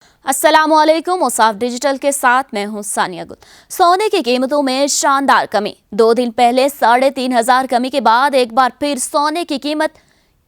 السلام علیکم، اوصاف ڈیجیٹل کے ساتھ میں ہوں ثانیہ گل۔ سونے کی قیمتوں میں شاندار کمی۔ 2 دن پہلے 3,500 کمی کے بعد ایک بار پھر سونے کی قیمت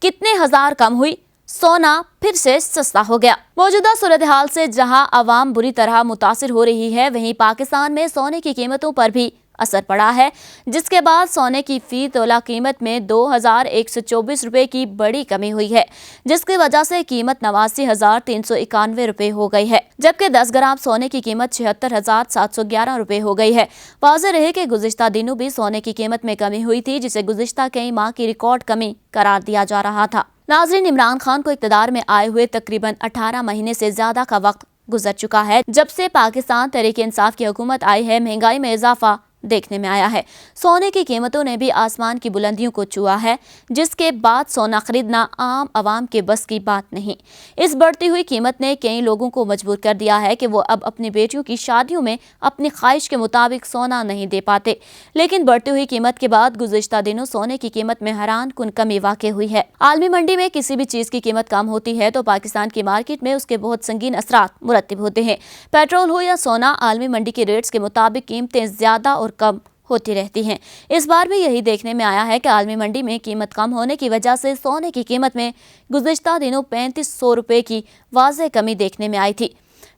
کتنے ہزار کم ہوئی۔ سونا پھر سے سستا ہو گیا۔ موجودہ صورتحال سے جہاں عوام بری طرح متاثر ہو رہی ہے، وہیں پاکستان میں سونے کی قیمتوں پر بھی اثر پڑا ہے، جس کے بعد سونے کی فی تولہ قیمت میں 2,124 روپے کی بڑی کمی ہوئی ہے، جس کی وجہ سے قیمت 89,391 روپے ہو گئی ہے، جبکہ 10 گرام سونے کی قیمت 76,711 روپے ہو گئی ہے۔ واضح رہے کہ گزشتہ دنوں بھی سونے کی قیمت میں کمی ہوئی تھی، جسے گزشتہ کئی ماہ کی ریکارڈ کمی قرار دیا جا رہا تھا۔ ناظرین، عمران خان کو اقتدار میں آئے ہوئے تقریباً 18 مہینے سے زیادہ کا وقت گزر چکا ہے جب سے پاکستان تحریک انصاف کی حکومت آئی ہے۔ مہنگائی میں اضافہ دیکھنے میں آیا ہے۔ سونے کی قیمتوں نے بھی آسمان کی بلندیوں کو چھوا ہے، جس کے بعد سونا خریدنا عام عوام کے بس کی بات نہیں۔ اس بڑھتی ہوئی قیمت نے کئی لوگوں کو مجبور کر دیا ہے کہ وہ اب اپنی بیٹیوں کی شادیوں میں اپنی خواہش کے مطابق سونا نہیں دے پاتے۔ لیکن بڑھتی ہوئی قیمت کے بعد گزشتہ دنوں سونے کی قیمت میں حیران کن کمی واقع ہوئی ہے۔ عالمی منڈی میں کسی بھی چیز کی قیمت کم ہوتی ہے تو پاکستان کی مارکیٹ میں اس کے بہت سنگین اثرات مرتب ہوتے ہیں۔ پیٹرول ہو یا سونا، عالمی منڈی کے ریٹس کے مطابق قیمتیں زیادہ اور کم ہوتی رہتی ہیں۔ اس بار بھی یہی دیکھنے میں آیا ہے کہ عالمی منڈی میں قیمت کم ہونے کی وجہ سے سونے کی قیمت میں گزشتہ دنوں 3500 روپے کی واضح کمی دیکھنے میں آئی تھی،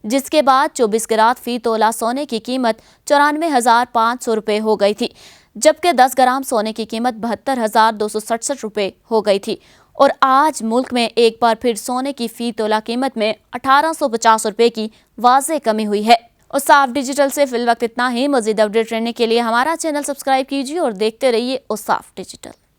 جس کے بعد 24 کیرات فی تولہ سونے کی قیمت 94,500 روپے ہو گئی تھی، جبکہ 10 گرام سونے کی قیمت 72,267 روپے ہو گئی تھی۔ اور آج ملک میں ایک بار پھر سونے کی فی تولہ قیمت میں 1,850 روپے کی واضح کمی ہوئی ہے۔ اوصاف ڈیجیٹل سے فی الوقت اتنا ہی۔ مزید اپڈیٹ رہنے کے لیے ہمارا چینل سبسکرائب کیجیے اور دیکھتے رہیے اوصاف ڈیجیٹل۔